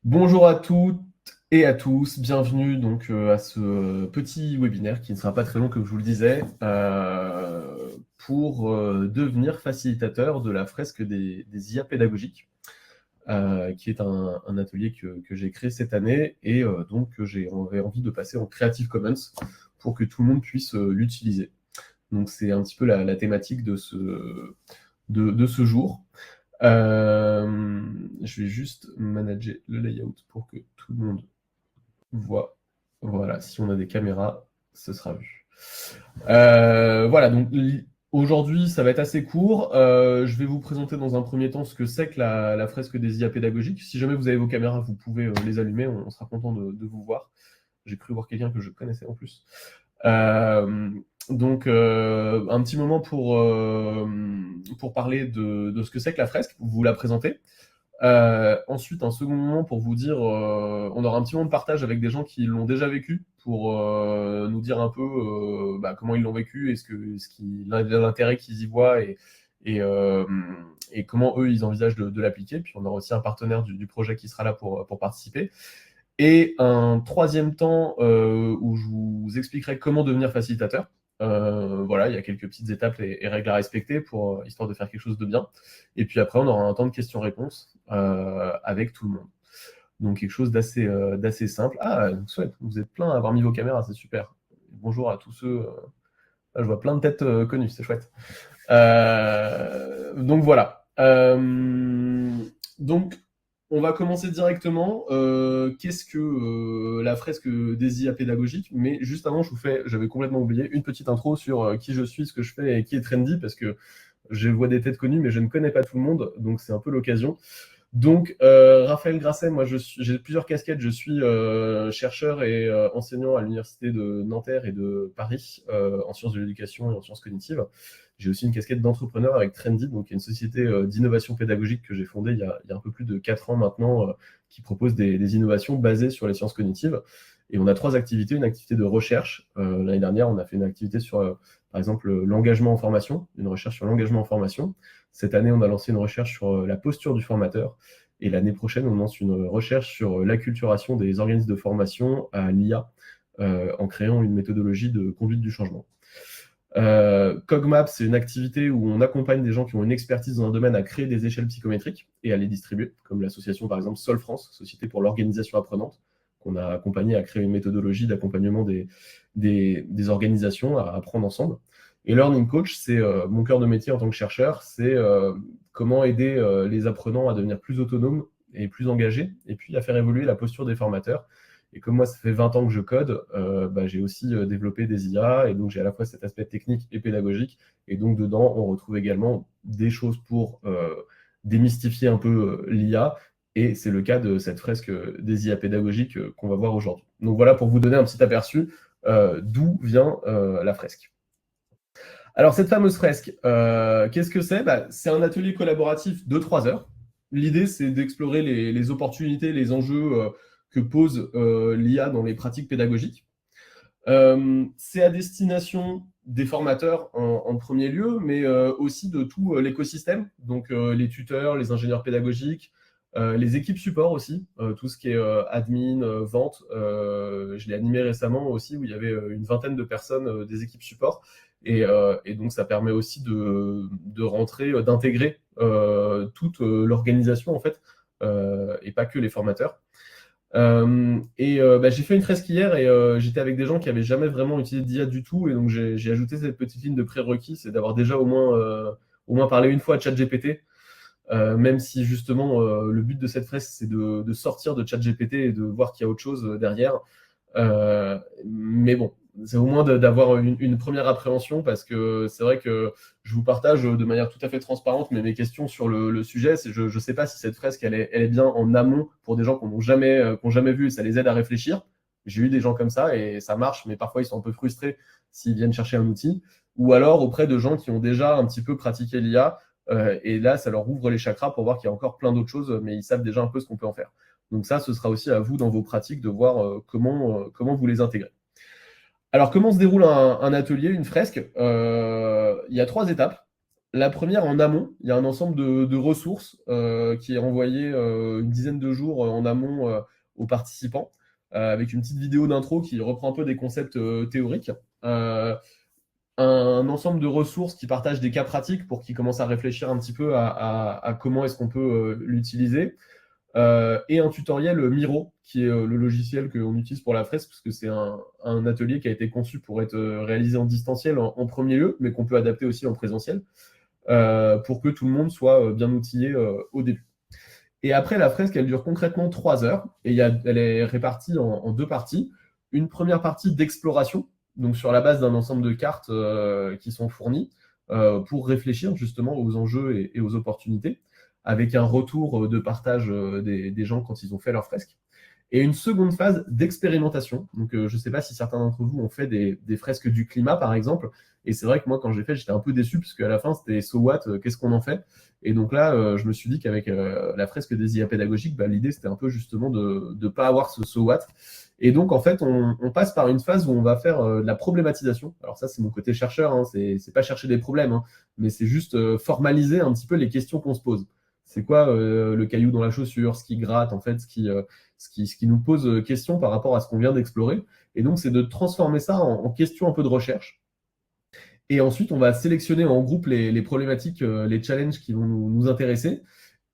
Bonjour à toutes et à tous, bienvenue donc à ce petit webinaire qui ne sera pas très long comme je vous le disais, pour devenir facilitateur de la fresque des IA pédagogiques, qui est un atelier que j'ai créé cette année et donc que j'avais envie de passer en Creative Commons pour que tout le monde puisse l'utiliser. Donc c'est un petit peu la thématique de ce jour. Je vais juste manager le layout pour que tout le monde voit. Voilà, si on a des caméras, ce sera vu. Voilà, donc aujourd'hui, ça va être assez court. Je vais vous présenter dans un premier temps ce que c'est que la fresque des IA pédagogiques. Si jamais vous avez vos caméras, vous pouvez les allumer, on sera content de vous voir. J'ai cru voir quelqu'un que je connaissais en plus. Donc, un petit moment pour parler de ce que c'est que la fresque, vous la présenter. Ensuite, un second moment pour vous dire, on aura un petit moment de partage avec des gens qui l'ont déjà vécu pour nous dire un peu comment ils l'ont vécu et l'intérêt qu'ils y voient et, euh, et comment eux ils envisagent de l'appliquer. Puis on aura aussi un partenaire du projet qui sera là pour participer. Et un troisième temps où je vous expliquerai comment devenir facilitateur. Voilà, il y a quelques petites étapes et règles à respecter pour histoire de faire quelque chose de bien. Et puis après, on aura un temps de questions-réponses avec tout le monde. Donc quelque chose d'assez simple. Ah, chouette, vous êtes plein à avoir mis vos caméras, c'est super. Bonjour à tous ceux. Je vois plein de têtes connues, c'est chouette. Donc voilà. Donc on va commencer directement. Qu'est-ce que la fresque des IA pédagogiques? Mais juste avant, j'avais complètement oublié une petite intro sur qui je suis, ce que je fais et qui est Trendy, parce que je vois des têtes connues, mais je ne connais pas tout le monde, donc c'est un peu l'occasion. Donc, Raphaël Grasset, moi, j'ai plusieurs casquettes. Je suis chercheur et enseignant à l'université de Nanterre et de Paris en sciences de l'éducation et en sciences cognitives. J'ai aussi une casquette d'entrepreneur avec Trendy, donc une société d'innovation pédagogique que j'ai fondée il y a un peu plus de 4 ans maintenant, qui propose des innovations basées sur les sciences cognitives. Et on a 3 activités. Une activité de recherche. L'année dernière, on a fait une activité sur, par exemple, l'engagement en formation, une recherche sur l'engagement en formation. Cette année, on a lancé une recherche sur la posture du formateur. Et l'année prochaine, on lance une recherche sur l'acculturation des organismes de formation à l'IA en créant une méthodologie de conduite du changement. CogMap, c'est une activité où on accompagne des gens qui ont une expertise dans un domaine à créer des échelles psychométriques et à les distribuer, comme l'association par exemple Sol France, Société pour l'organisation apprenante, qu'on a accompagné à créer une méthodologie d'accompagnement des organisations à apprendre ensemble. Et Learning Coach, c'est mon cœur de métier en tant que chercheur, c'est comment aider les apprenants à devenir plus autonomes et plus engagés, et puis à faire évoluer la posture des formateurs. Et comme moi, ça fait 20 ans que je code, j'ai aussi développé des IA, et donc j'ai à la fois cet aspect technique et pédagogique. Et donc dedans, on retrouve également des choses pour démystifier un peu l'IA, et c'est le cas de cette fresque des IA pédagogiques qu'on va voir aujourd'hui. Donc voilà pour vous donner un petit aperçu d'où vient la fresque. Alors cette fameuse fresque, qu'est-ce que c'est? C'est un atelier collaboratif de 3 heures. L'idée, c'est d'explorer les opportunités, les enjeux que pose l'IA dans les pratiques pédagogiques. C'est à destination des formateurs en premier lieu, mais aussi de tout l'écosystème, donc les tuteurs, les ingénieurs pédagogiques, les équipes support aussi, tout ce qui est admin, vente. Je l'ai animé récemment aussi, où il y avait une vingtaine de personnes des équipes support. Et donc, ça permet aussi de rentrer, d'intégrer toute l'organisation, en fait, et pas que les formateurs. J'ai fait une fresque hier et j'étais avec des gens qui avaient jamais vraiment utilisé d'IA du tout. Et donc, j'ai ajouté cette petite ligne de prérequis, c'est d'avoir déjà au moins parlé une fois à ChatGPT. Même si justement le but de cette fresque c'est de sortir de ChatGPT et de voir qu'il y a autre chose derrière. Mais bon, c'est au moins d'avoir une première appréhension parce que c'est vrai que je vous partage de manière tout à fait transparente mes questions sur le sujet. Je ne sais pas si cette fresque elle est bien en amont pour des gens qui n'ont jamais vu et ça les aide à réfléchir. J'ai eu des gens comme ça et ça marche, mais parfois ils sont un peu frustrés s'ils viennent chercher un outil. Ou alors auprès de gens qui ont déjà un petit peu pratiqué l'IA et là ça leur ouvre les chakras pour voir qu'il y a encore plein d'autres choses, mais ils savent déjà un peu ce qu'on peut en faire. Donc ça, ce sera aussi à vous dans vos pratiques de voir comment vous les intégrez. Alors, comment se déroule un atelier, une fresque? Il y a 3 étapes. La première, en amont, il y a un ensemble de ressources qui est envoyé une dizaine de jours en amont aux participants, avec une petite vidéo d'intro qui reprend un peu des concepts théoriques. Euh, un ensemble de ressources qui partagent des cas pratiques pour qu'ils commencent à réfléchir un petit peu à comment est-ce qu'on peut l'utiliser. Et un tutoriel Miro, qui est le logiciel qu'on utilise pour la fresque, parce que c'est un atelier qui a été conçu pour être réalisé en distanciel en premier lieu, mais qu'on peut adapter aussi en présentiel, pour que tout le monde soit bien outillé au début. Et après, la fresque, elle dure concrètement 3 heures, et elle est répartie en deux parties. Une première partie d'exploration, donc sur la base d'un ensemble de cartes qui sont fournies, pour réfléchir justement aux enjeux et aux opportunités, avec un retour de partage des gens quand ils ont fait leur fresque. Et une seconde phase d'expérimentation. Donc, je ne sais pas si certains d'entre vous ont fait des fresques du climat, par exemple. Et c'est vrai que moi, quand j'ai fait, j'étais un peu déçu, parce qu'à la fin, c'était so what, qu'est-ce qu'on en fait? Et donc là, je me suis dit qu'avec la fresque des IA pédagogiques, bah, l'idée, c'était un peu justement de ne pas avoir ce so what. Et donc, en fait, on passe par une phase où on va faire de la problématisation. Alors ça, c'est mon côté chercheur, hein, c'est pas chercher des problèmes, hein, mais c'est juste formaliser un petit peu les questions qu'on se pose. C'est quoi le caillou dans la chaussure, ce qui gratte, en fait, ce qui nous pose question par rapport à ce qu'on vient d'explorer. Et donc, c'est de transformer ça en question un peu de recherche. Et ensuite, on va sélectionner en groupe les problématiques, les challenges qui vont nous intéresser.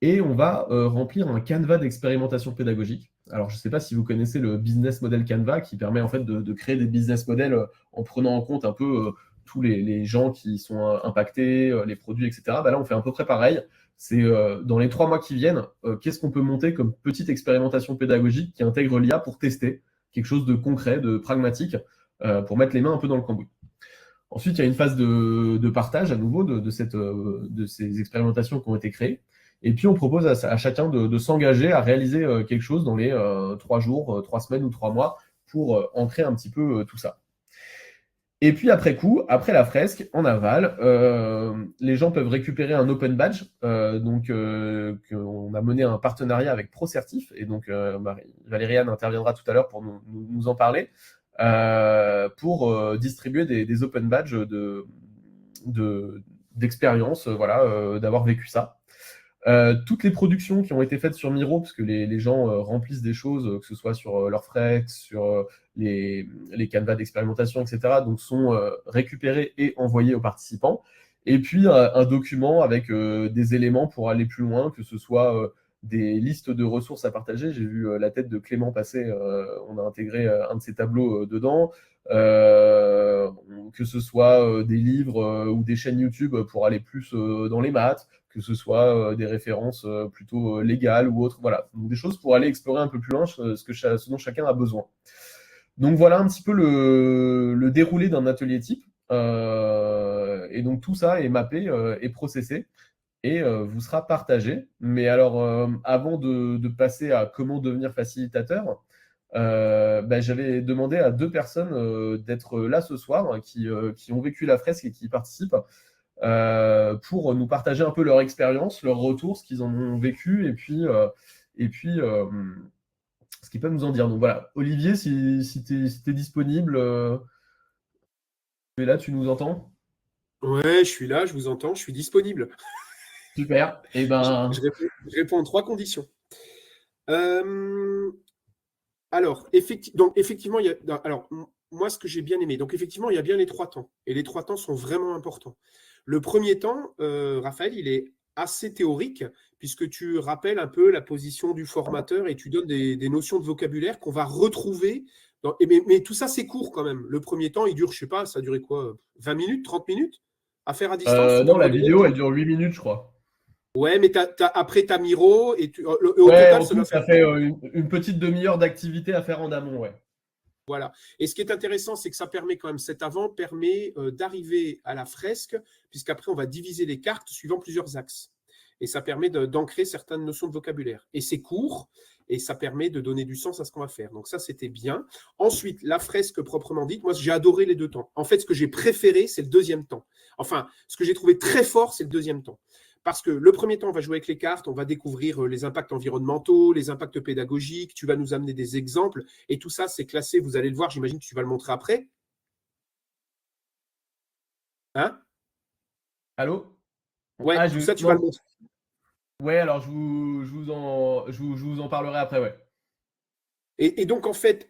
Et on va remplir un canevas d'expérimentation pédagogique. Alors, je ne sais pas si vous connaissez le business model Canva, qui permet en fait de créer des business models en prenant en compte un peu tous les gens qui sont impactés, les produits, etc. Bah là, on fait à peu près pareil. C'est dans les 3 mois qui viennent, qu'est-ce qu'on peut monter comme petite expérimentation pédagogique qui intègre l'IA pour tester quelque chose de concret, de pragmatique, pour mettre les mains un peu dans le cambouis. Ensuite, il y a une phase de partage à nouveau de ces expérimentations qui ont été créées. Et puis, on propose à chacun de s'engager à réaliser quelque chose dans les 3 jours, 3 semaines ou 3 mois pour ancrer un petit peu tout ça. Et puis après coup, après la fresque, en aval, les gens peuvent récupérer un open badge. On a mené un partenariat avec Procertif. Et donc, Valériane interviendra tout à l'heure pour nous en parler, pour distribuer des open badges d'expérience, voilà, d'avoir vécu ça. Toutes les productions qui ont été faites sur Miro, parce que les gens remplissent des choses, que ce soit sur leur Frex, sur les canevas d'expérimentation, etc., donc sont récupérées et envoyées aux participants. Et puis un document avec des éléments pour aller plus loin, que ce soit des listes de ressources à partager. J'ai vu la tête de Clément passer, on a intégré un de ses tableaux dedans. Que ce soit des livres ou des chaînes YouTube pour aller plus dans les maths, que ce soit des références plutôt légales ou autres. Voilà, donc des choses pour aller explorer un peu plus loin ce dont chacun a besoin. Donc voilà un petit peu le déroulé d'un atelier type. Et donc tout ça est mappé et processé et vous sera partagé. Mais alors, avant de passer à comment devenir facilitateur, j'avais demandé à 2 personnes d'être là ce soir, hein, qui ont vécu la fresque et qui y participent, pour nous partager un peu leur expérience, leur retour, ce qu'ils en ont vécu, et puis ce qu'ils peuvent nous en dire. Donc voilà, Olivier, si tu es disponible, tu es là, tu nous entends? Ouais, je suis là, je vous entends, je suis disponible. Super. Et ben, Je réponds en trois conditions. Euh, alors, effectivement, moi, ce que j'ai bien aimé, donc effectivement, il y a bien les trois temps. Et les trois temps sont vraiment importants. Le premier temps, Raphaël, il est assez théorique, puisque tu rappelles un peu la position du formateur et tu donnes des notions de vocabulaire qu'on va retrouver. Mais tout ça, c'est court quand même. Le premier temps, il dure, je sais pas, ça a duré quoi, 20 minutes, 30 minutes à faire à distance d'un non, la moment donné. vidéo, elle dure 8 minutes, je crois. Ouais, mais après, tu as Miro, et au Ouais, total, en ça tout, doit faire. ça fait une petite demi-heure d'activité à faire en amont, ouais. Voilà. Et ce qui est intéressant, c'est que ça permet quand même, cet avant permet d'arriver à la fresque, puisqu'après, on va diviser les cartes suivant plusieurs axes. Et ça permet d'ancrer certaines notions de vocabulaire. Et c'est court, et ça permet de donner du sens à ce qu'on va faire. Donc ça, c'était bien. Ensuite, la fresque proprement dite, moi, j'ai adoré les deux temps. En fait, ce que j'ai préféré, c'est le deuxième temps. Enfin, ce que j'ai trouvé très fort, c'est le deuxième temps. Parce que le premier temps, on va jouer avec les cartes, on va découvrir les impacts environnementaux, les impacts pédagogiques, tu vas nous amener des exemples, et tout ça, c'est classé, vous allez le voir, j'imagine que tu vas le montrer après. Hein? Allô? Ouais, tout ça, tu vas le montrer. Ouais, alors je vous en parlerai après, ouais. Et donc, en fait,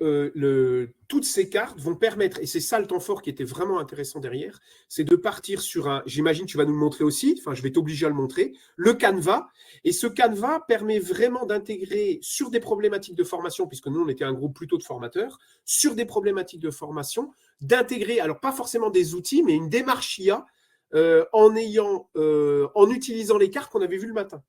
toutes ces cartes vont permettre, et c'est ça le temps fort qui était vraiment intéressant derrière, c'est de partir sur un, j'imagine tu vas nous le montrer aussi, enfin je vais t'obliger à le montrer, le canevas. Et ce canevas permet vraiment d'intégrer sur des problématiques de formation, puisque nous on était un groupe plutôt de formateurs, sur des problématiques de formation, d'intégrer, alors pas forcément des outils, mais une démarche IA en utilisant les cartes qu'on avait vues le matin.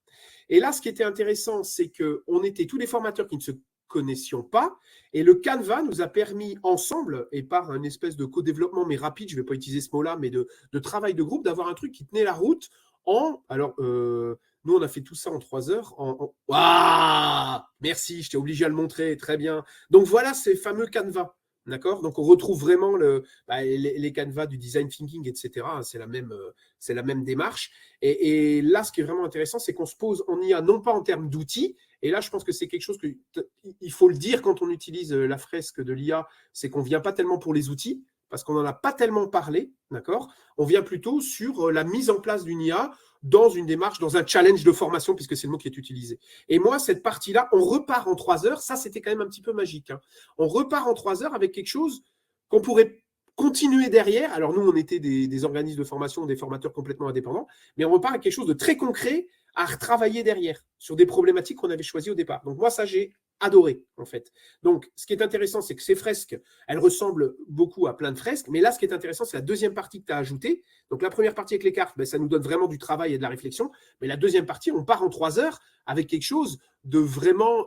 Et là, ce qui était intéressant, c'est qu'on était tous les formateurs qui ne se connaissions pas. Et le Canva nous a permis ensemble, et par un espèce de co-développement, mais rapide, je ne vais pas utiliser ce mot-là, mais de travail de groupe, d'avoir un truc qui tenait la route Alors, nous, on a fait tout ça en 3 heures. Waouh, merci, je t'ai obligé à le montrer, très bien. Donc voilà ces fameux Canva. D'accord. Donc on retrouve vraiment les canevas du design thinking, etc. C'est la même démarche. Et là, ce qui est vraiment intéressant, c'est qu'on se pose en IA non pas en termes d'outils. Et là, je pense que c'est quelque chose qu'il faut le dire quand on utilise la fresque de l'IA, c'est qu'on ne vient pas tellement pour les outils, parce qu'on n'en a pas tellement parlé, d'accord. On vient plutôt sur la mise en place d'une IA dans une démarche, dans un challenge de formation, puisque c'est le mot qui est utilisé. Et moi, cette partie-là, on repart en 3 heures. Ça, c'était quand même un petit peu magique. Hein. On repart en 3 heures avec quelque chose qu'on pourrait continuer derrière. Alors, nous, on était des organismes de formation, des formateurs complètement indépendants, mais on repart avec quelque chose de très concret à retravailler derrière sur des problématiques qu'on avait choisies au départ. Donc, moi, ça, j'ai adoré, en fait. Donc, ce qui est intéressant, c'est que ces fresques, elles ressemblent beaucoup à plein de fresques, mais là, ce qui est intéressant, c'est la deuxième partie que tu as ajoutée. Donc, la première partie avec les cartes, ça nous donne vraiment du travail et de la réflexion, mais la deuxième partie, on part en 3 heures avec quelque chose de vraiment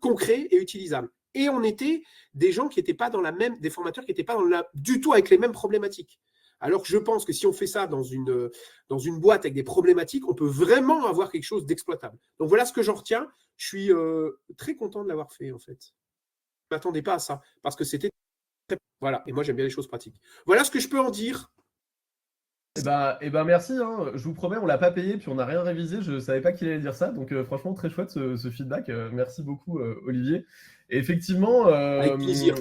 concret et utilisable. Et on était des gens qui n'étaient pas dans la même, des formateurs qui n'étaient pas du tout avec les mêmes problématiques. Alors que je pense que si on fait ça dans une boîte avec des problématiques, on peut vraiment avoir quelque chose d'exploitable. Donc voilà ce que j'en retiens. Je suis très content de l'avoir fait, en fait. Je ne m'attendais pas à ça, parce que c'était... Voilà, et moi j'aime bien les choses pratiques. Voilà ce que je peux en dire. Eh ben merci, hein. Je vous promets, on l'a pas payé, puis on n'a rien révisé. Je savais pas qu'il allait dire ça, donc franchement très chouette ce feedback. Merci beaucoup, Olivier. Et effectivement, Avec plaisir.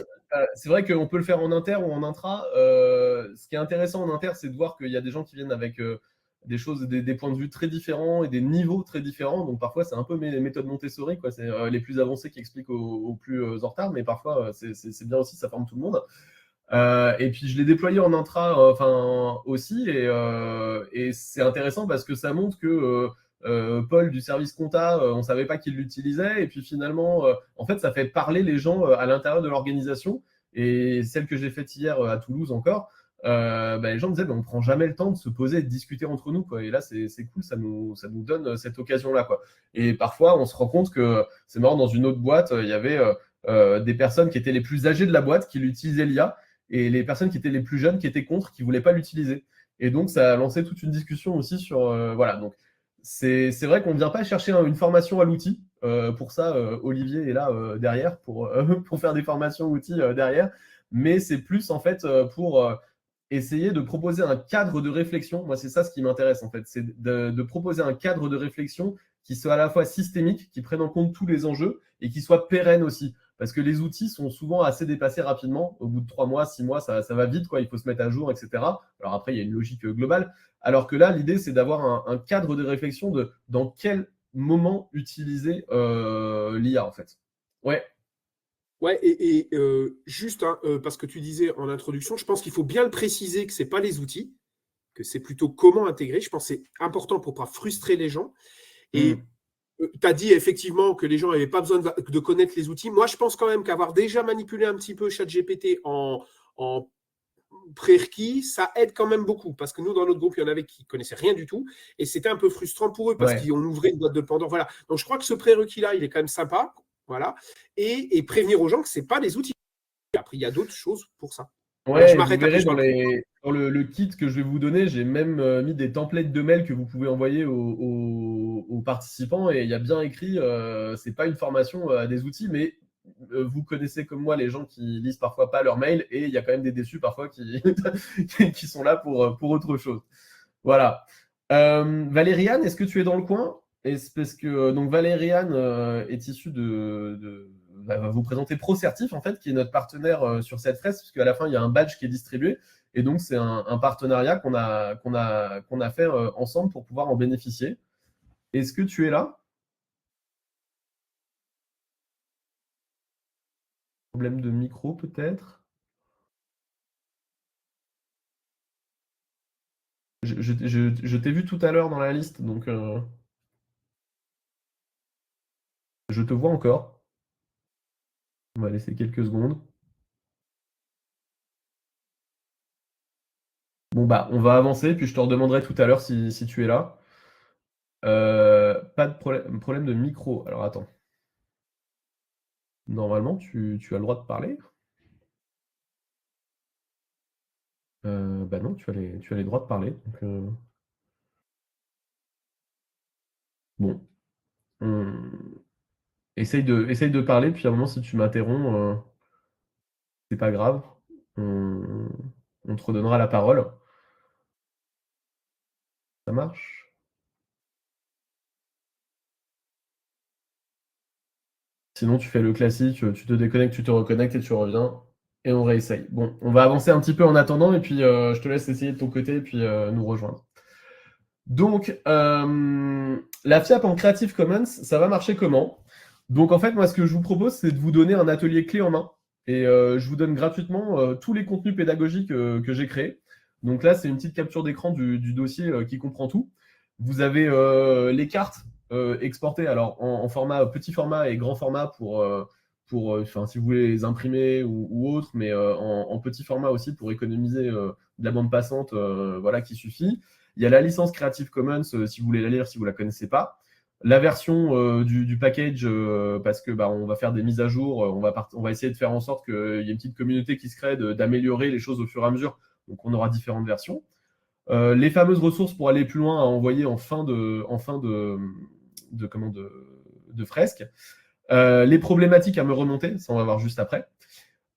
c'est vrai qu'on peut le faire en inter ou en intra. Ce qui est intéressant en inter, c'est de voir qu'il y a des gens qui viennent avec des choses, des points de vue très différents et des niveaux très différents. Donc parfois, c'est un peu méthode Montessori, quoi. C'est les plus avancés qui expliquent aux plus en retard, mais parfois, c'est bien aussi, ça forme tout le monde. Et puis je l'ai déployé en intra aussi, et c'est intéressant parce que ça montre que Paul du service compta, on savait pas qu'il l'utilisait, et puis finalement, en fait, ça fait parler les gens à l'intérieur de l'organisation. Et celle que j'ai faite hier à Toulouse encore, les gens me disaient, on prend jamais le temps de se poser et de discuter entre nous, quoi. Et là, c'est cool, ça nous donne cette occasion-là, quoi. Et parfois, on se rend compte que c'est marrant, dans une autre boîte, il y avait des personnes qui étaient les plus âgées de la boîte qui l'utilisaient l'IA, et les personnes qui étaient les plus jeunes qui étaient contre, qui ne voulaient pas l'utiliser. Et donc, ça a lancé toute une discussion aussi sur... voilà, donc c'est vrai qu'on ne vient pas chercher une formation à l'outil. Pour ça, Olivier est là derrière pour faire des formations outils derrière. Mais c'est plus en fait pour essayer de proposer un cadre de réflexion. Moi, c'est ça ce qui m'intéresse en fait. C'est de proposer un cadre de réflexion qui soit à la fois systémique, qui prenne en compte tous les enjeux et qui soit pérenne aussi. Parce que les outils sont souvent assez dépassés rapidement. Au bout de 3 mois, 6 mois, ça va vite, quoi. Il faut se mettre à jour, etc. Alors après, il y a une logique globale. Alors que là, l'idée, c'est d'avoir un cadre de réflexion de dans quel moment utiliser l'IA, en fait. Ouais. Ouais, et juste, hein, parce que tu disais en introduction, je pense qu'il faut bien le préciser que ce n'est pas les outils, que c'est plutôt comment intégrer. Je pense que c'est important pour ne pas frustrer les gens. Et tu as dit effectivement que les gens n'avaient pas besoin de connaître les outils. Moi, je pense quand même qu'avoir déjà manipulé un petit peu ChatGPT en prérequis, ça aide quand même beaucoup. Parce que nous, dans notre groupe, il y en avait qui ne connaissaient rien du tout. Et c'était un peu frustrant pour eux parce qu'on ouvrait une boîte de Pandore. Voilà. Donc, je crois que ce prérequis-là, il est quand même sympa. Voilà. Et prévenir aux gens que ce n'est pas les outils. Après, il y a d'autres choses pour ça. Ouais, voilà, vous verrez dans le kit que je vais vous donner, j'ai même mis des templates de mails que vous pouvez envoyer aux participants, et il y a bien écrit, c'est pas une formation à des outils, mais vous connaissez comme moi les gens qui lisent parfois pas leurs mails, et il y a quand même des déçus parfois qui sont là pour autre chose. Voilà. Valériane, est-ce que tu es dans le coin? Et c'est parce que donc Valériane est issue va vous présenter ProCertif, en fait, qui est notre partenaire sur cette fresque, parce qu'à la fin, il y a un badge qui est distribué. Et donc, c'est un partenariat qu'on a fait ensemble pour pouvoir en bénéficier. Est-ce que tu es là? Problème de micro, peut-être? Je t'ai vu tout à l'heure dans la liste, donc je te vois encore. On va laisser quelques secondes. Bon, bah, on va avancer, puis je te redemanderai tout à l'heure si tu es là. Pas de problème de micro. Alors, attends. Normalement, tu as le droit de parler. Bah non, tu as les droits de parler. Donc, bon, on essaye de parler, puis à un moment, si tu m'interromps, c'est pas grave. On, on te redonnera la parole. Ça marche? Sinon, tu fais le classique, tu te déconnectes, tu te reconnectes et tu reviens. Et on réessaye. Bon, on va avancer un petit peu en attendant, et puis je te laisse essayer de ton côté, et puis nous rejoindre. Donc, la FIAP en Creative Commons, ça va marcher comment? Donc, en fait, moi, ce que je vous propose, c'est de vous donner un atelier clé en main. Et je vous donne gratuitement tous les contenus pédagogiques que j'ai créés. Donc là, c'est une petite capture d'écran du dossier qui comprend tout. Vous avez les cartes exportées alors en format petit format et grand format enfin, si vous voulez les imprimer ou autre, mais en petit format aussi pour économiser de la bande passante, voilà, qui suffit. Il y a la licence Creative Commons, si vous voulez la lire, si vous ne la connaissez pas. La version du package, parce que on va faire des mises à jour, on va essayer de faire en sorte qu'il y ait une petite communauté qui se crée, d'améliorer les choses au fur et à mesure. Donc on aura différentes versions. Les fameuses ressources pour aller plus loin à envoyer en fin de fresque. Les problématiques à me remonter, ça on va voir juste après.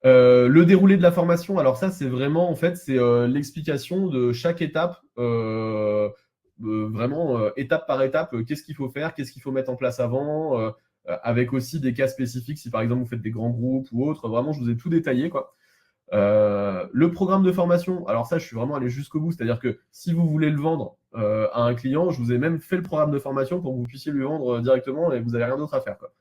Le déroulé de la formation, alors ça c'est vraiment en fait c'est l'explication de chaque étape, vraiment étape par étape, qu'est-ce qu'il faut faire, qu'est-ce qu'il faut mettre en place avant, avec aussi des cas spécifiques si par exemple vous faites des grands groupes ou autres. Vraiment, je vous ai tout détaillé quoi. Le programme de formation, alors ça je suis vraiment allé jusqu'au bout, c'est-à-dire que si vous voulez le vendre à un client, je vous ai même fait le programme de formation pour que vous puissiez lui vendre directement et vous n'avez rien d'autre à faire quoi.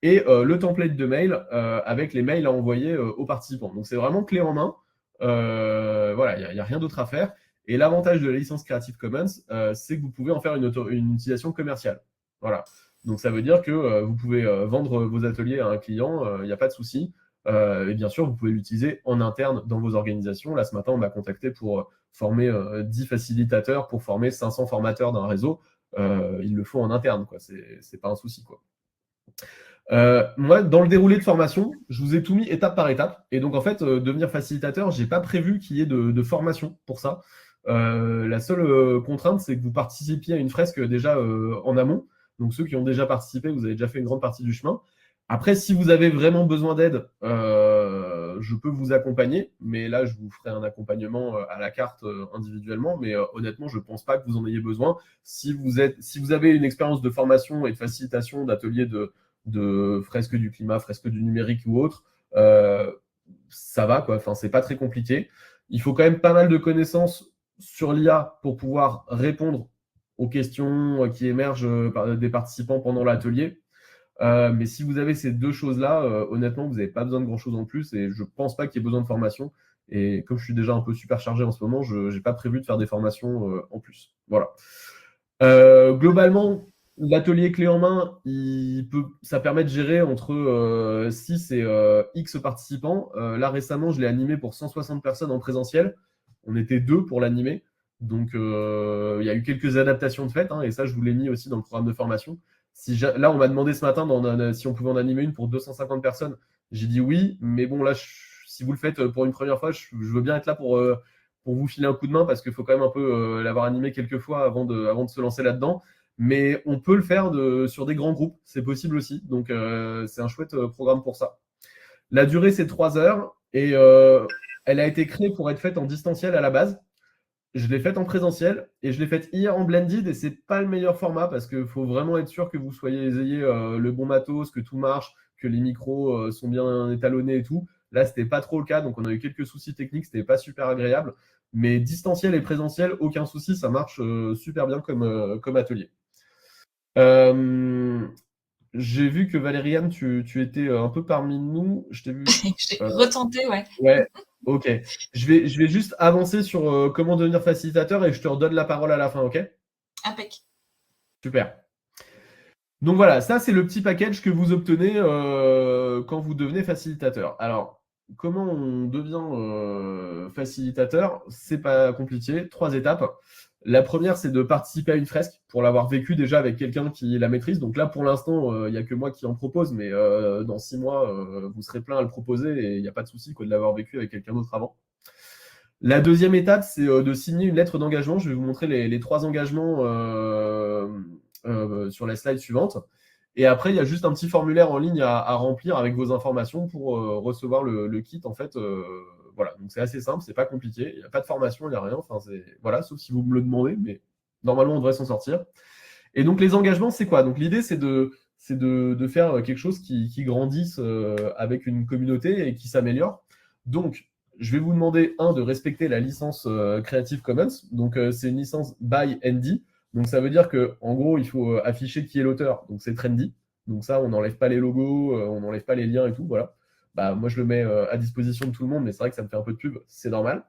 Et le template de mail avec les mails à envoyer aux participants. Donc c'est vraiment clé en main. Voilà, il n'y a rien d'autre à faire. Et l'avantage de la licence Creative Commons, c'est que vous pouvez en faire une utilisation commerciale. Voilà. Donc ça veut dire que vous pouvez vendre vos ateliers à un client, il n'y a pas de souci. Et bien sûr, vous pouvez l'utiliser en interne dans vos organisations. Là, ce matin, on m'a contacté pour former 10 facilitateurs, pour former 500 formateurs d'un réseau. Il le faut en interne, quoi. C'est pas un souci, quoi. Moi, dans le déroulé de formation, je vous ai tout mis étape par étape. Et donc, en fait, devenir facilitateur, j'ai pas prévu qu'il y ait de formation pour ça. La seule contrainte, c'est que vous participiez à une fresque déjà en amont. Donc, ceux qui ont déjà participé, vous avez déjà fait une grande partie du chemin. Après, si vous avez vraiment besoin d'aide, je peux vous accompagner. Mais là, je vous ferai un accompagnement à la carte individuellement. Mais honnêtement, je ne pense pas que vous en ayez besoin. Si vous avez une expérience de formation et de facilitation d'ateliers de fresques du climat, fresques du numérique ou autre, ça va, quoi. Enfin, c'est pas très compliqué. Il faut quand même pas mal de connaissances sur l'IA pour pouvoir répondre aux questions qui émergent des participants pendant l'atelier. Mais si vous avez ces deux choses-là, honnêtement, vous n'avez pas besoin de grand-chose en plus et je pense pas qu'il y ait besoin de formation. Et comme je suis déjà un peu super chargé en ce moment, je n'ai pas prévu de faire des formations en plus. Voilà. Globalement, l'atelier clé en main, ça permet de gérer entre 6 et X participants. Là, récemment, je l'ai animé pour 160 personnes en présentiel. On était 2 pour l'animer. Donc, il y a eu quelques adaptations de fait. Et ça, je vous l'ai mis aussi dans le programme de formation. Là, on m'a demandé ce matin si on pouvait en animer une pour 250 personnes. J'ai dit oui, mais bon, là, si vous le faites pour une première fois, je veux bien être là pour vous filer un coup de main parce qu'il faut quand même un peu l'avoir animé quelques fois avant de se lancer là-dedans. Mais on peut le faire sur des grands groupes, c'est possible aussi. Donc, c'est un chouette programme pour ça. La durée, c'est 3 heures et elle a été créée pour être faite en distanciel à la base. je l'ai faite en présentiel et je l'ai faite hier en blended et c'est pas le meilleur format parce qu'il faut vraiment être sûr que vous ayez le bon matos, que tout marche, que les micros sont bien étalonnés et tout. Là, c'était pas trop le cas, donc on a eu quelques soucis techniques, c'était pas super agréable. Mais distanciel et présentiel, aucun souci, ça marche super bien comme atelier. J'ai vu que Valériane, tu étais un peu parmi nous. Je t'ai vu. Je l'ai retenté, ouais. Ouais, ok. Je vais juste avancer sur comment devenir facilitateur et je te redonne la parole à la fin, ok? Impec. Super. Donc voilà, ça c'est le petit package que vous obtenez quand vous devenez facilitateur. Alors, comment on devient facilitateur? C'est pas compliqué. 3 étapes. La première, c'est de participer à une fresque pour l'avoir vécu déjà avec quelqu'un qui la maîtrise. Donc là, pour l'instant, il n'y a que moi qui en propose, mais dans 6 mois, vous serez plein à le proposer et il n'y a pas de souci de l'avoir vécu avec quelqu'un d'autre avant. La deuxième étape, c'est de signer une lettre d'engagement. Je vais vous montrer les 3 engagements sur la slide suivante. Et après, il y a juste un petit formulaire en ligne à remplir avec vos informations pour recevoir le kit. En fait, voilà. Donc c'est assez simple, c'est pas compliqué. Il n'y a pas de formation, il n'y a rien. Enfin, voilà, sauf si vous me le demandez, mais normalement, on devrait s'en sortir. Et donc les engagements, c'est quoi? Donc l'idée, c'est de faire quelque chose qui grandisse avec une communauté et qui s'améliore. Donc, je vais vous demander, de respecter la licence Creative Commons. Donc, c'est une licence by ND. Donc, ça veut dire qu'en gros, il faut afficher qui est l'auteur. Donc, c'est trendy. Donc, ça, on n'enlève pas les logos, on n'enlève pas les liens et tout. Voilà. Bah, moi, je le mets à disposition de tout le monde, mais c'est vrai que ça me fait un peu de pub. C'est normal.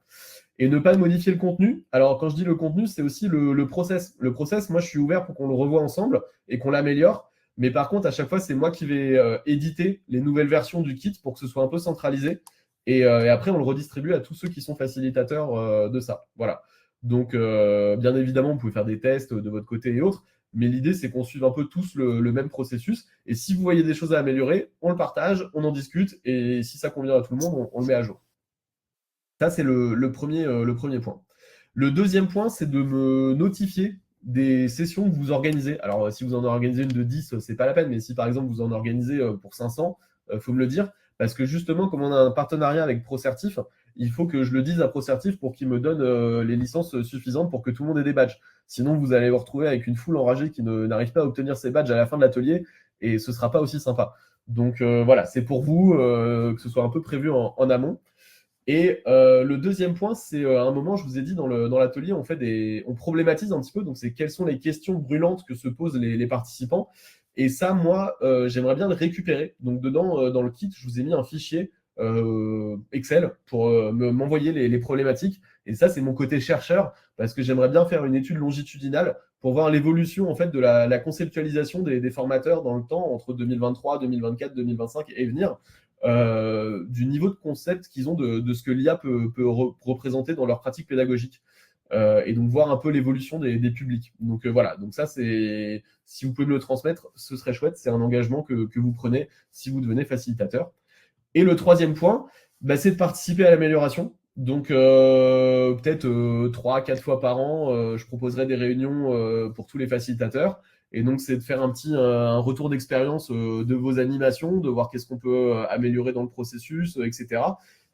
Et ne pas modifier le contenu. Alors, quand je dis le contenu, c'est aussi le process. Le process, moi, je suis ouvert pour qu'on le revoie ensemble et qu'on l'améliore. Mais par contre, à chaque fois, c'est moi qui vais éditer les nouvelles versions du kit pour que ce soit un peu centralisé. Et après, on le redistribue à tous ceux qui sont facilitateurs de ça. Voilà. Donc, bien évidemment, vous pouvez faire des tests de votre côté et autres. Mais l'idée, c'est qu'on suive un peu tous le même processus. Et si vous voyez des choses à améliorer, on le partage, on en discute. Et si ça convient à tout le monde, on le met à jour. Ça, c'est le premier point. Le deuxième point, c'est de me notifier des sessions que vous organisez. Alors, si vous en organisez une de 10, c'est pas la peine, mais si par exemple vous en organisez pour 500, faut me le dire. Parce que justement, comme on a un partenariat avec ProCertif, il faut que je le dise à ProCertif pour qu'il me donne les licences suffisantes pour que tout le monde ait des badges. Sinon, vous allez vous retrouver avec une foule enragée qui n'arrive pas à obtenir ses badges à la fin de l'atelier et ce sera pas aussi sympa. Donc voilà, c'est pour vous que ce soit un peu prévu en amont. Et le deuxième point, c'est à un moment, je vous ai dit dans l'atelier, on problématise un petit peu. Donc, c'est quelles sont les questions brûlantes que se posent les participants. Et ça, moi, j'aimerais bien le récupérer. Donc, dedans, dans le kit, je vous ai mis un fichier Excel pour m'envoyer les problématiques. Et ça, c'est mon côté chercheur parce que j'aimerais bien faire une étude longitudinale pour voir l'évolution en fait de la conceptualisation des formateurs dans le temps entre 2023, 2024, 2025 et venir. Du niveau de concept qu'ils ont de ce que l'IA peut représenter dans leur pratique pédagogique. Et donc voir un peu l'évolution des publics. Donc voilà, donc ça c'est, si vous pouvez me le transmettre, ce serait chouette, c'est un engagement que vous prenez si vous devenez facilitateur. Et le troisième point, c'est de participer à l'amélioration. Donc peut-être 3-4 fois par an, je proposerai des réunions pour tous les facilitateurs. Et donc, c'est de faire un retour d'expérience de vos animations, de voir qu'est-ce qu'on peut améliorer dans le processus, etc.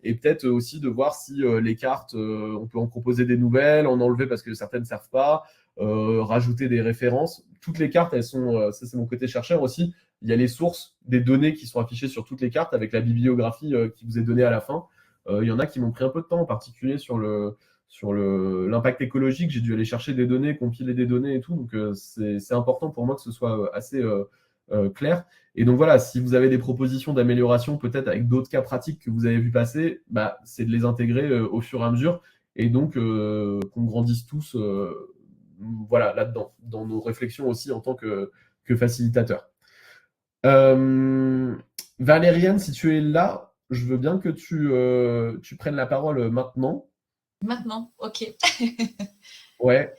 Et peut-être aussi de voir si les cartes, on peut en proposer des nouvelles, en enlever parce que certaines ne servent pas, rajouter des références. Toutes les cartes, elles sont, ça c'est mon côté chercheur aussi, il y a les sources des données qui sont affichées sur toutes les cartes avec la bibliographie qui vous est donnée à la fin. Il y en a qui m'ont pris un peu de temps, en particulier sur l'impact écologique. J'ai dû aller chercher des données, compiler des données et tout. Donc, c'est important pour moi que ce soit assez clair. Et donc, voilà, si vous avez des propositions d'amélioration, peut-être avec d'autres cas pratiques que vous avez vu passer, c'est de les intégrer au fur et à mesure. Et donc, qu'on grandisse tous voilà, là-dedans, dans nos réflexions aussi en tant que facilitateur. Valériane, si tu es là, je veux bien que tu prennes la parole maintenant. Maintenant, ok. Ouais.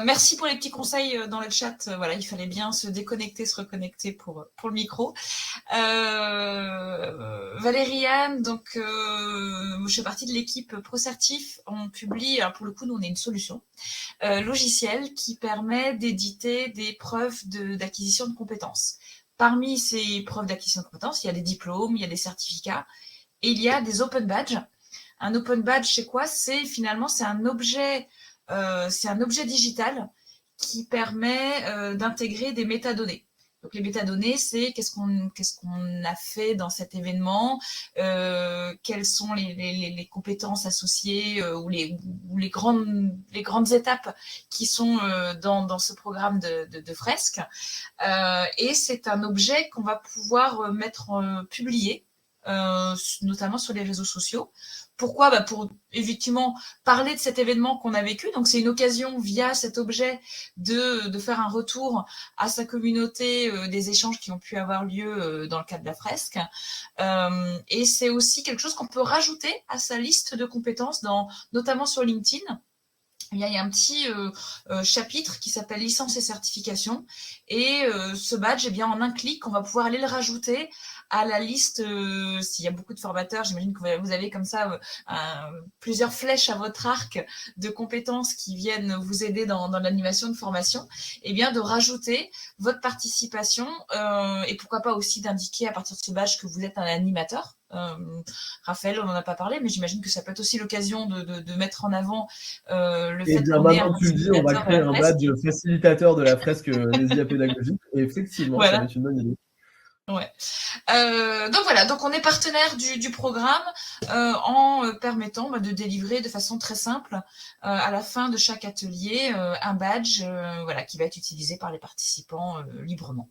Merci pour les petits conseils dans le chat. Voilà, il fallait bien se déconnecter, se reconnecter pour le micro. Valériane, donc je fais partie de l'équipe ProCertif. On publie, alors pour le coup, nous on est une solution logicielle qui permet d'éditer des preuves d'acquisition de compétences. Parmi ces preuves d'acquisition de compétences, il y a des diplômes, il y a des certificats et il y a des open badges. Un open badge, c'est quoi? C'est un objet digital qui permet d'intégrer des métadonnées. Donc les métadonnées, c'est qu'est-ce qu'on a fait dans cet événement, quelles sont les compétences associées ou les grandes étapes qui sont dans ce programme de fresque. Et c'est un objet qu'on va pouvoir publier, notamment sur les réseaux sociaux. Pourquoi? Pour effectivement parler de cet événement qu'on a vécu. Donc c'est une occasion via cet objet de faire un retour à sa communauté des échanges qui ont pu avoir lieu dans le cadre de la fresque. Et c'est aussi quelque chose qu'on peut rajouter à sa liste de compétences, notamment sur LinkedIn. Il y a un petit chapitre qui s'appelle licence et certification. Et ce badge, en un clic, on va pouvoir aller le rajouter à la liste. S'il y a beaucoup de formateurs, j'imagine que vous avez comme ça plusieurs flèches à votre arc de compétences qui viennent vous aider dans l'animation de formation. De rajouter votre participation et pourquoi pas aussi d'indiquer à partir de ce badge que vous êtes un animateur. Raphaël, on n'en a pas parlé, mais j'imagine que ça peut être aussi l'occasion de mettre en avant le fait qu'on est un tu le dis, on va créer un badge facilitateur de la fresque des IA pédagogiques. Et effectivement, voilà. Ça va être une bonne idée. Ouais. Donc on est partenaire du programme en permettant de délivrer de façon très simple à la fin de chaque atelier un badge qui va être utilisé par les participants librement.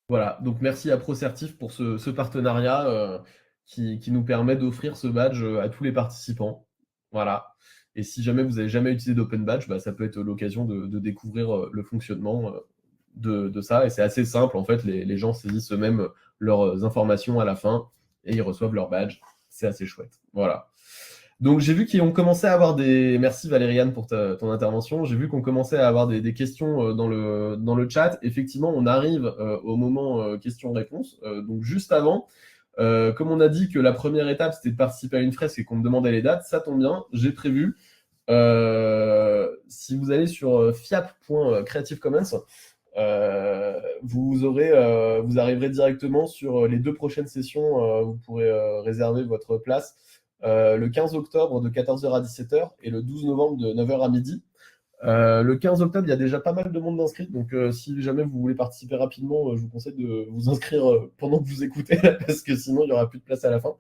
Voilà, donc merci à ProCertif pour ce partenariat qui nous permet d'offrir ce badge à tous les participants. Voilà. Et si jamais vous n'avez jamais utilisé d'Open Badge, ça peut être l'occasion de découvrir le fonctionnement de ça. Et c'est assez simple, en fait, les gens saisissent eux-mêmes leurs informations à la fin et ils reçoivent leur badge. C'est assez chouette. Voilà. Donc j'ai vu qu'ils ont commencé à avoir des... Merci Valériane pour ton intervention. J'ai vu qu'on commençait à avoir des questions dans le chat. Effectivement, on arrive au moment questions-réponses. Donc juste avant, comme on a dit que la première étape, c'était de participer à une fresque et qu'on me demandait les dates, ça tombe bien, j'ai prévu. Si vous allez sur fiap.creativecommons, vous arriverez directement sur les 2 prochaines sessions. Vous pourrez réserver votre place. Le 15 octobre de 14h à 17h et le 12 novembre de 9h à midi. Le 15 octobre, il y a déjà pas mal de monde d'inscrits, donc si jamais vous voulez participer rapidement, je vous conseille de vous inscrire pendant que vous écoutez, parce que sinon il n'y aura plus de place à la fin.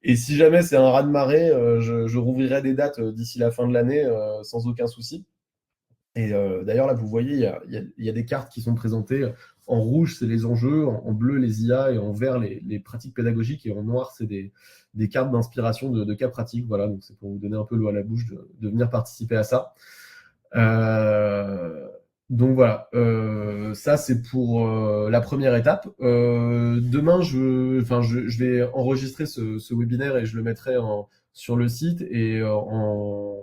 Et si jamais c'est un raz-de-marée, je rouvrirai des dates d'ici la fin de l'année sans aucun souci. Et d'ailleurs, là, vous voyez, il y a des cartes qui sont présentées. En rouge, c'est les enjeux, en bleu, les IA, et en vert, les pratiques pédagogiques, et en noir, c'est des cartes d'inspiration de cas pratiques. Voilà, donc c'est pour vous donner un peu l'eau à la bouche de venir participer à ça. Donc voilà, ça c'est pour la première étape. Demain, je vais enregistrer ce webinaire et je le mettrai sur le site. Et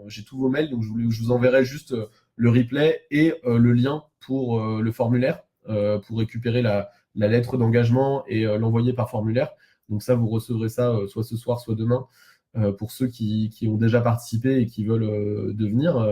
j'ai tous vos mails, donc je vous enverrai juste le replay et le lien pour le formulaire, pour récupérer la lettre d'engagement et l'envoyer par formulaire. Donc ça, vous recevrez ça soit ce soir, soit demain, pour ceux qui ont déjà participé et qui veulent devenir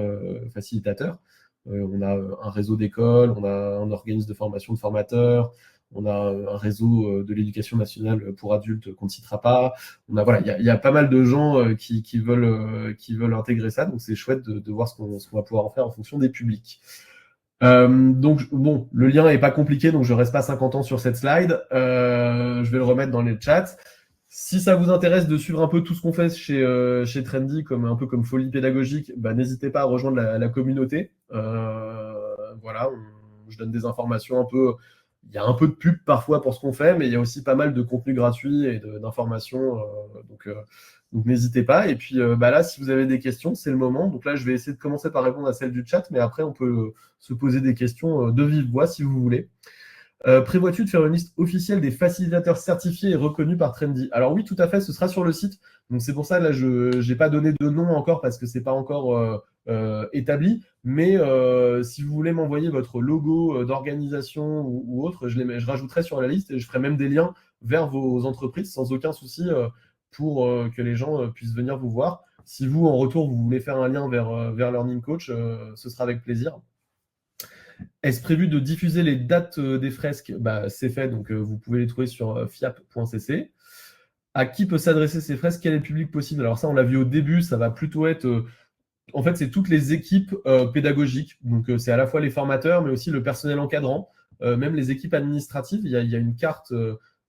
facilitateurs. On a un réseau d'écoles, on a un organisme de formation de formateurs, on a un réseau de l'éducation nationale pour adultes qu'on ne citera pas. Il y a pas mal de gens qui veulent intégrer ça, donc c'est chouette de voir ce qu'on va pouvoir en faire en fonction des publics. Donc bon, le lien n'est pas compliqué, donc je reste pas 50 ans sur cette slide. Je vais le remettre dans les chats. Si ça vous intéresse de suivre un peu tout ce qu'on fait chez Trendy, un peu comme folie pédagogique, n'hésitez pas à rejoindre la communauté. Voilà, je donne des informations un peu. Il y a un peu de pub parfois pour ce qu'on fait, mais il y a aussi pas mal de contenu gratuit et d'informations. Donc n'hésitez pas. Et puis là, si vous avez des questions, c'est le moment. Donc là, je vais essayer de commencer par répondre à celle du chat, mais après, on peut se poser des questions de vive voix si vous voulez. Prévois-tu de faire une liste officielle des facilitateurs certifiés et reconnus par Trendy? Alors oui, tout à fait, ce sera sur le site. Donc c'est pour ça, là, je n'ai pas donné de nom encore parce que ce n'est pas encore établi. Mais si vous voulez m'envoyer votre logo d'organisation ou autre, je rajouterai sur la liste et je ferai même des liens vers vos entreprises sans aucun souci pour que les gens puissent venir vous voir. Si vous, en retour, vous voulez faire un lien vers Learning Coach, ce sera avec plaisir. Est-ce prévu de diffuser les dates des fresques? C'est fait, donc vous pouvez les trouver sur fiap.cc. à qui peut s'adresser ces fresques, quel est le public possible. Alors ça, on l'a vu au début, ça va plutôt être... en fait, c'est toutes les équipes pédagogiques. Donc, c'est à la fois les formateurs, mais aussi le personnel encadrant, même les équipes administratives. Il y a une carte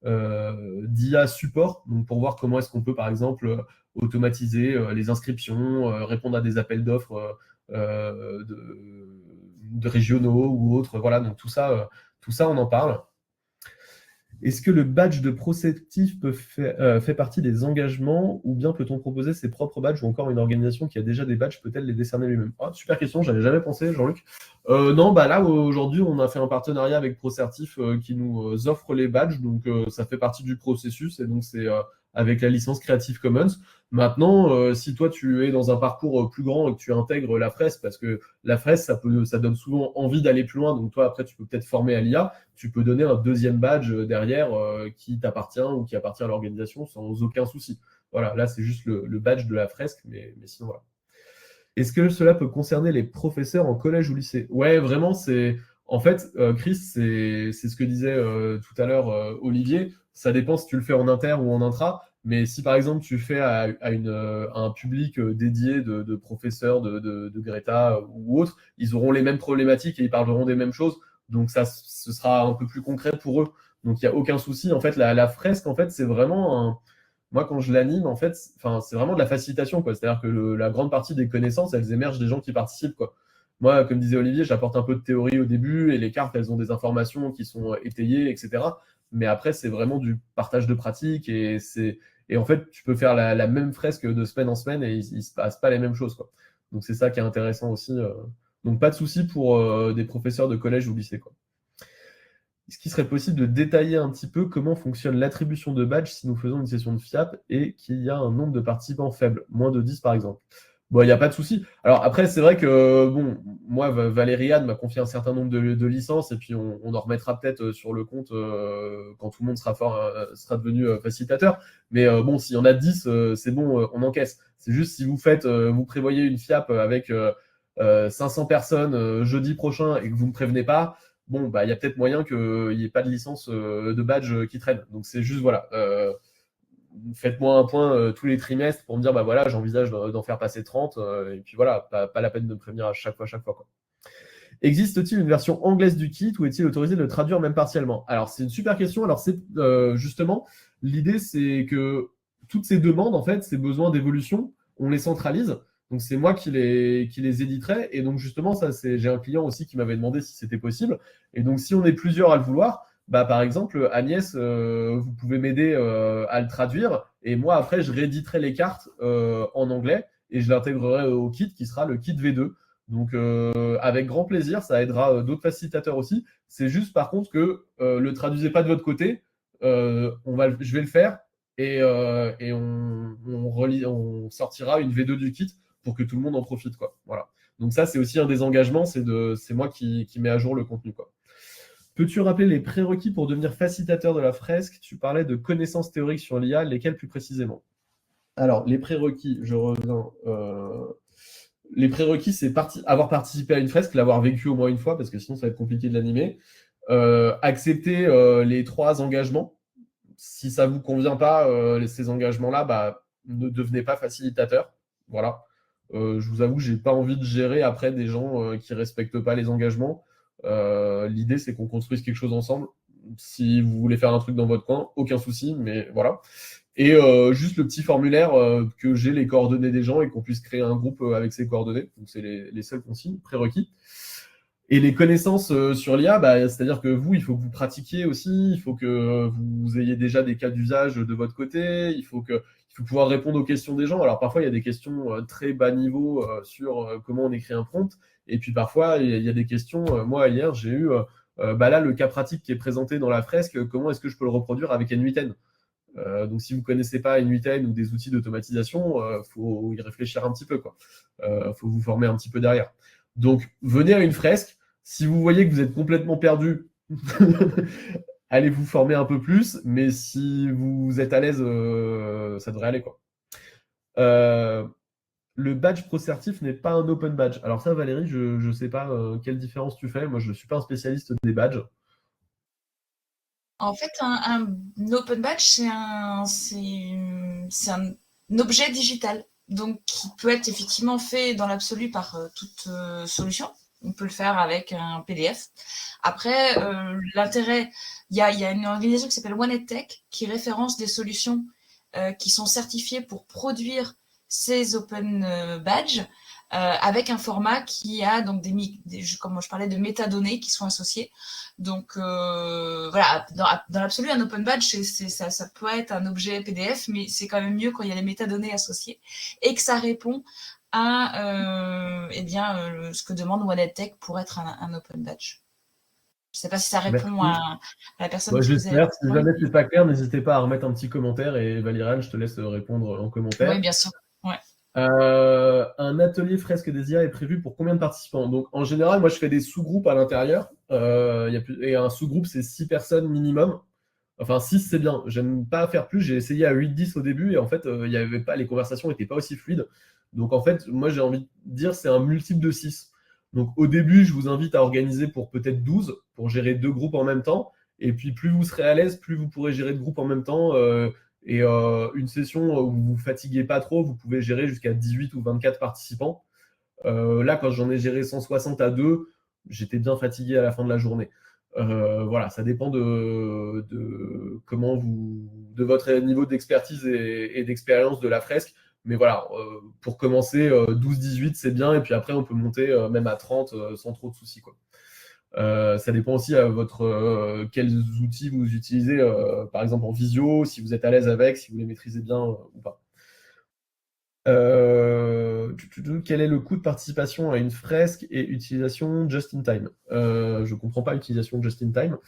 d'IA support, donc pour voir comment est-ce qu'on peut, par exemple, automatiser les inscriptions, répondre à des appels d'offres de régionaux ou autres. Voilà, donc tout ça, on en parle. Est-ce que le badge de prospectif fait partie des engagements ou bien peut-on proposer ses propres badges ou encore une organisation qui a déjà des badges peut-elle les décerner lui-même? Super question, j'avais jamais pensé, Jean-Luc. Non, là aujourd'hui on a fait un partenariat avec Procertif qui nous offre les badges, donc ça fait partie du processus et donc c'est avec la licence Creative Commons. Maintenant, si toi tu es dans un parcours plus grand et que tu intègres la fresque, parce que la fresque ça donne souvent envie d'aller plus loin, donc toi après tu peux peut-être former à l'IA, tu peux donner un deuxième badge derrière qui t'appartient ou qui appartient à l'organisation sans aucun souci. Voilà, là c'est juste le badge de la fresque, mais sinon voilà. Est-ce que cela peut concerner les professeurs en collège ou lycée? Ouais, vraiment, c'est... En fait, Chris, c'est ce que disait tout à l'heure Olivier. Ça dépend si tu le fais en inter ou en intra. Mais si par exemple tu fais à un public dédié de professeurs de Greta ou autres, ils auront les mêmes problématiques et ils parleront des mêmes choses. Donc ça, ce sera un peu plus concret pour eux. Donc il n'y a aucun souci. En fait, la fresque, en fait, c'est vraiment un... Moi, quand je l'anime, en fait, c'est vraiment de la facilitation, quoi. C'est-à-dire que la grande partie des connaissances, elles émergent des gens qui participent, quoi. Moi, comme disait Olivier, j'apporte un peu de théorie au début et les cartes, elles ont des informations qui sont étayées, etc. Mais après, c'est vraiment du partage de pratique et en fait, tu peux faire la même fresque de semaine en semaine et il se passe pas les mêmes choses, quoi. Donc, c'est ça qui est intéressant aussi. Donc, pas de souci pour des professeurs de collège ou lycée, quoi. Est-ce qu'il serait possible de détailler un petit peu comment fonctionne l'attribution de badge si nous faisons une session de FIAP et qu'il y a un nombre de participants faible, moins de 10 par exemple? Bon, il n'y a pas de souci. Alors après, c'est vrai que, bon, moi, Valériane m'a confié un certain nombre de licences et puis on en remettra peut-être sur le compte quand tout le monde sera devenu facilitateur. Mais bon, s'il y en a 10, c'est bon, on encaisse. C'est juste si vous prévoyez une FIAP avec 500 personnes jeudi prochain et que vous ne me prévenez pas, bon, il y a peut-être moyen qu'il n'y ait pas de licence de badge qui traîne. Donc c'est juste, voilà, faites-moi un point tous les trimestres pour me dire, voilà, j'envisage d'en faire passer 30, et puis voilà, pas la peine de me prévenir à chaque fois, quoi. Existe-t-il une version anglaise du kit ou est-il autorisé de le traduire même partiellement? Alors, c'est une super question. Alors, c'est justement, l'idée, c'est que toutes ces demandes, en fait, ces besoins d'évolution, on les centralise. Donc, c'est moi qui les éditerai. Et donc, justement, j'ai un client aussi qui m'avait demandé si c'était possible. Et donc, si on est plusieurs à le vouloir, par exemple, Agnès, vous pouvez m'aider à le traduire. Et moi, après, je rééditerai les cartes en anglais et je l'intégrerai au kit qui sera le kit V2. Donc, avec grand plaisir, ça aidera d'autres facilitateurs aussi. C'est juste, par contre, que le traduisez pas de votre côté. Je vais le faire et on sortira une V2 du kit pour que tout le monde en profite, quoi. Voilà. Donc ça, c'est aussi un des engagements, c'est moi qui mets à jour le contenu, quoi. Peux-tu rappeler les prérequis pour devenir facilitateur de la fresque? Tu parlais de connaissances théoriques sur l'IA, lesquelles plus précisément? Alors, les prérequis, je reviens. Les prérequis, c'est avoir participé à une fresque, l'avoir vécu au moins une fois, parce que sinon ça va être compliqué de l'animer. Accepter les 3 engagements. Si ça ne vous convient pas, ces engagements-là, ne devenez pas facilitateur. Voilà. Je vous avoue, j'ai pas envie de gérer après des gens qui respectent pas les engagements. L'idée, c'est qu'on construise quelque chose ensemble. Si vous voulez faire un truc dans votre coin, aucun souci, mais voilà. Et juste le petit formulaire que j'ai les coordonnées des gens et qu'on puisse créer un groupe avec ces coordonnées. Donc, c'est les seuls consignes, prérequis. Et les connaissances sur l'IA, c'est-à-dire que vous, il faut que vous pratiquiez aussi, il faut que vous ayez déjà des cas d'usage de votre côté, il faut pouvoir répondre aux questions des gens. Alors parfois, il y a des questions très bas niveau sur comment on écrit un prompt, et puis parfois, il y a des questions. Moi, hier, j'ai eu là le cas pratique qui est présenté dans la fresque, comment est-ce que je peux le reproduire avec N8N? Donc si vous ne connaissez pas N8N ou des outils d'automatisation, faut y réfléchir un petit peu, quoi. Faut vous former un petit peu derrière. Donc venez à une fresque. Si vous voyez que vous êtes complètement perdu, allez vous former un peu plus. Mais si vous êtes à l'aise, ça devrait aller, quoi. Le badge Procertif n'est pas un open badge. Alors ça, Valérie, je ne sais pas quelle différence tu fais. Moi, je ne suis pas un spécialiste des badges. En fait, un open badge, c'est un objet digital, donc qui peut être effectivement fait dans l'absolu par toute solution. On peut le faire avec un PDF. Après, l'intérêt, il y a une organisation qui s'appelle One Tech qui référence des solutions qui sont certifiées pour produire ces open badges avec un format qui a donc comme je parlais de métadonnées qui sont associées. Donc voilà, dans l'absolu, un open badge, ça peut être un objet PDF, mais c'est quand même mieux quand il y a les métadonnées associées et que ça répond à ce que demande OneTech pour être un open badge. Je ne sais pas si ça répond à la personne qui faisait la question. Si jamais c'est pas clair, n'hésitez pas à remettre un petit commentaire et Valériane, je te laisse répondre en commentaire. Oui, bien sûr. Ouais. Un atelier fresque des IA est prévu pour combien de participants? Donc en général, moi je fais des sous-groupes à l'intérieur. Et un sous-groupe, c'est 6 personnes minimum. Enfin, 6, c'est bien. J'aime pas faire plus. J'ai essayé à 8-10 au début et en fait, il y avait pas, les conversations n'étaient pas aussi fluides. Donc en fait, moi j'ai envie de dire c'est un multiple de 6. Donc au début, je vous invite à organiser pour peut-être 12 pour gérer 2 groupes en même temps. Et puis plus vous serez à l'aise, plus vous pourrez gérer de groupes en même temps. Une session où vous vous fatiguez pas trop, vous pouvez gérer jusqu'à 18 ou 24 participants. Là, quand j'en ai géré 160 à 2, j'étais bien fatigué à la fin de la journée. Voilà, ça dépend de votre niveau d'expertise et d'expérience de la fresque. Mais voilà, pour commencer, 12-18, c'est bien. Et puis après, on peut monter même à 30 sans trop de soucis, quoi. Ça dépend aussi à quels outils vous utilisez, par exemple en visio, si vous êtes à l'aise avec, si vous les maîtrisez bien ou pas. Quel est le coût de participation à une fresque et utilisation just-in-time? Je ne comprends pas l'utilisation just-in-time.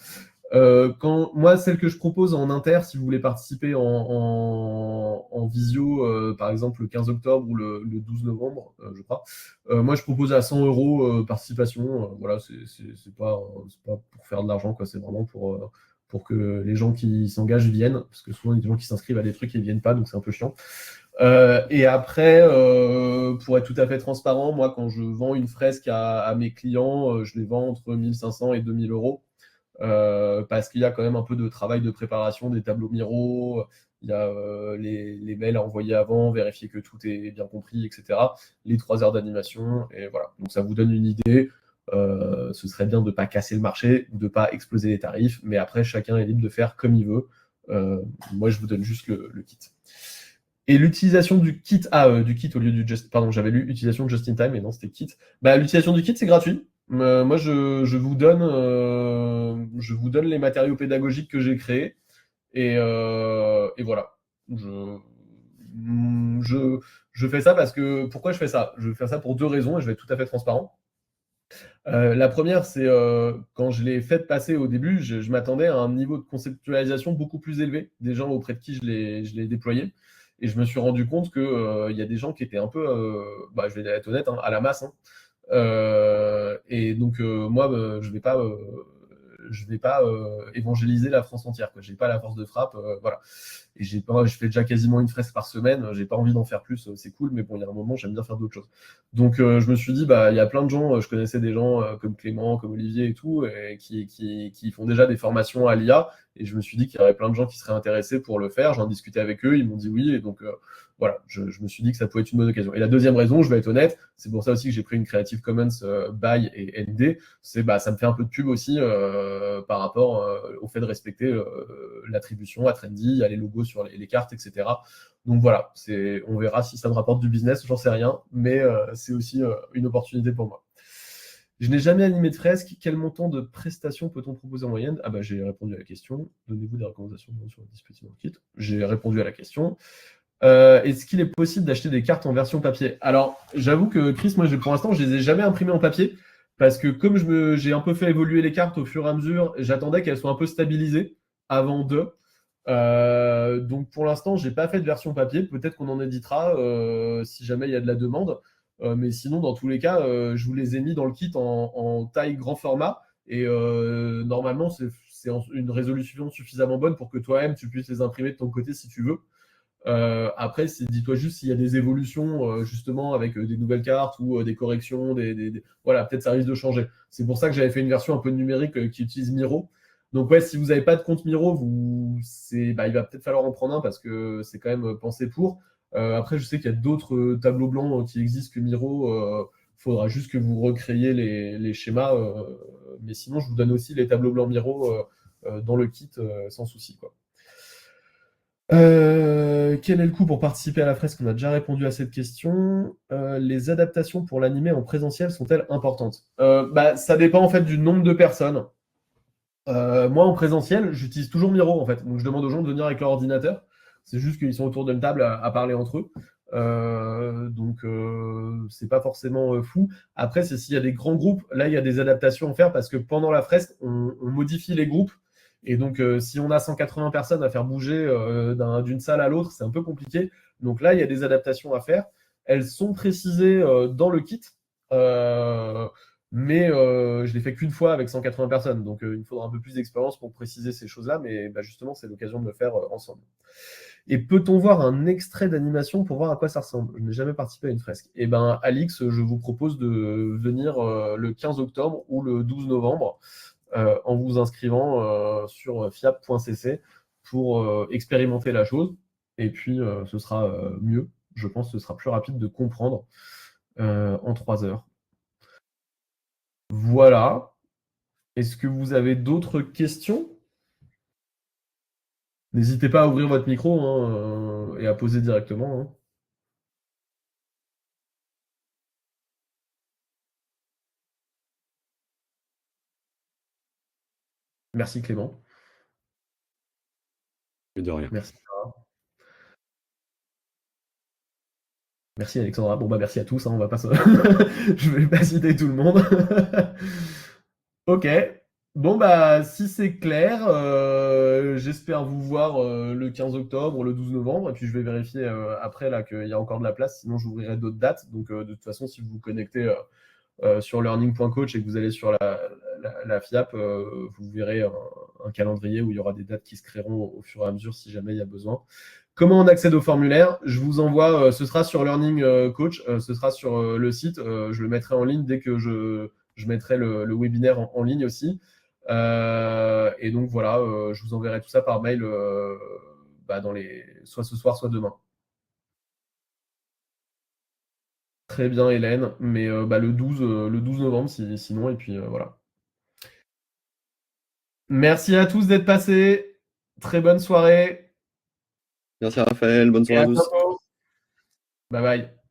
Moi, celle que je propose en inter, si vous voulez participer en visio, par exemple le 15 octobre ou le 12 novembre, je crois, moi je propose à 100 € participation. Voilà, c'est pas pour faire de l'argent, quoi. C'est vraiment pour que les gens qui s'engagent viennent, parce que souvent il y a des gens qui s'inscrivent à des trucs et ne viennent pas, donc c'est un peu chiant. Et après, pour être tout à fait transparent, moi quand je vends une fresque à mes clients, je les vends entre 1500 et 2000 €. Parce qu'il y a quand même un peu de travail de préparation, des tableaux miro, il y a les mails à envoyer avant, vérifier que tout est bien compris, etc. Les 3 heures d'animation, et voilà. Donc ça vous donne une idée. Ce serait bien de ne pas casser le marché, de ne pas exploser les tarifs, mais après, chacun est libre de faire comme il veut. Moi, je vous donne juste le kit. Et l'utilisation du kit, du kit au lieu du pardon, j'avais lu utilisation de just-in-time, et non, c'était kit. L'utilisation du kit, c'est gratuit. Moi, je vous donne les matériaux pédagogiques que j'ai créés. Et voilà. Je fais ça parce que... Pourquoi je fais ça? Je fais ça pour 2 raisons, et je vais être tout à fait transparent. La première, c'est quand je l'ai fait passer au début, je m'attendais à un niveau de conceptualisation beaucoup plus élevé des gens auprès de qui je l'ai déployé. Et je me suis rendu compte qu'il y a des gens qui étaient un peu, je vais être honnête, à la masse. Et donc, moi, je vais pas évangéliser la France entière, quoi. J'ai pas la force de frappe, voilà. Et je fais déjà quasiment une fresque par semaine. J'ai pas envie d'en faire plus, c'est cool, mais bon, il y a un moment, j'aime bien faire d'autres choses. Donc, je me suis dit, il y a plein de gens. Je connaissais des gens comme Clément, comme Olivier et tout, et qui font déjà des formations à l'IA. Et je me suis dit qu'il y aurait plein de gens qui seraient intéressés pour le faire. J'en discutais avec eux, ils m'ont dit oui. Et donc, voilà, je me suis dit que ça pouvait être une bonne occasion. Et la deuxième raison, je vais être honnête, c'est pour ça aussi que j'ai pris une Creative Commons by et ND, c'est ça me fait un peu de pub aussi par rapport au fait de respecter l'attribution à Trendy, il y a les logos sur les cartes, etc. Donc voilà, on verra si ça me rapporte du business, j'en sais rien, mais c'est aussi une opportunité pour moi. Je n'ai jamais animé de fresque. Quel montant de prestations peut-on proposer en moyenne? J'ai répondu à la question. Donnez-vous des recommandations sur le dispositif dans le kit. J'ai répondu à la question. Est-ce qu'il est possible d'acheter des cartes en version papier? Alors, j'avoue que Chris, moi, pour l'instant, je les ai jamais imprimées en papier parce que comme j'ai un peu fait évoluer les cartes au fur et à mesure, j'attendais qu'elles soient un peu stabilisées avant de. Donc, pour l'instant, j'ai pas fait de version papier. Peut-être qu'on en éditera si jamais il y a de la demande. Mais sinon, dans tous les cas, je vous les ai mis dans le kit en taille grand format. Et normalement, c'est une résolution suffisamment bonne pour que toi-même, tu puisses les imprimer de ton côté si tu veux. Après, dis-toi juste s'il y a des évolutions justement avec des nouvelles cartes ou des corrections, voilà, peut-être ça risque de changer. C'est pour ça que j'avais fait une version un peu numérique qui utilise Miro. Donc ouais, si vous n'avez pas de compte Miro, il va peut-être falloir en prendre un parce que c'est quand même pensé pour. Après, je sais qu'il y a d'autres tableaux blancs qui existent que Miro. Faudra juste que vous recréiez les schémas. Mais sinon, je vous donne aussi les tableaux blancs Miro dans le kit sans souci, quoi. Quel est le coût pour participer à la fresque? On a déjà répondu à cette question. Les adaptations pour l'animer en présentiel sont-elles importantes? Ça dépend en fait du nombre de personnes. Moi, en présentiel, j'utilise toujours Miro, en fait. Donc, je demande aux gens de venir avec leur ordinateur. C'est juste qu'ils sont autour d'une table à parler entre eux. C'est pas forcément fou. Après, c'est s'il y a des grands groupes, là, il y a des adaptations à faire parce que pendant la fresque, on modifie les groupes. Et donc, si on a 180 personnes à faire bouger d'une salle à l'autre, c'est un peu compliqué. Donc là, il y a des adaptations à faire. Elles sont précisées dans le kit. Mais je l'ai fait qu'une fois avec 180 personnes, donc il me faudra un peu plus d'expérience pour préciser ces choses-là, mais justement, c'est l'occasion de le faire ensemble. Et peut-on voir un extrait d'animation pour voir à quoi ça ressemble? Je n'ai jamais participé à une fresque. Et ben, Alix, je vous propose de venir le 15 octobre ou le 12 novembre en vous inscrivant sur fiap.cc pour expérimenter la chose. Et puis, ce sera mieux. Je pense que ce sera plus rapide de comprendre en 3 heures. Voilà. Est-ce que vous avez d'autres questions? N'hésitez pas à ouvrir votre micro et à poser directement, hein. Merci Clément. De rien. Merci Sarah. Merci Alexandra. Bon merci à tous, hein, on va pas se... Je vais pas citer tout le monde. Ok. Bon si c'est clair, j'espère vous voir le 15 octobre, le 12 novembre, et puis je vais vérifier après là qu'il y a encore de la place, sinon j'ouvrirai d'autres dates. Donc de toute façon, si vous vous connectez sur learning.coach et que vous allez sur la FIAP, vous verrez un calendrier où il y aura des dates qui se créeront au fur et à mesure si jamais il y a besoin. Comment on accède au formulaire? Je vous envoie, ce sera sur Learning Coach, ce sera sur le site, je le mettrai en ligne dès que je mettrai le webinaire en ligne aussi. Et donc voilà, je vous enverrai tout ça par mail soit ce soir, soit demain. Très bien Hélène, mais le 12 novembre sinon, et puis voilà. Merci à tous d'être passés. Très bonne soirée. Merci Raphaël, bonne soirée à tous. Bientôt. Bye bye.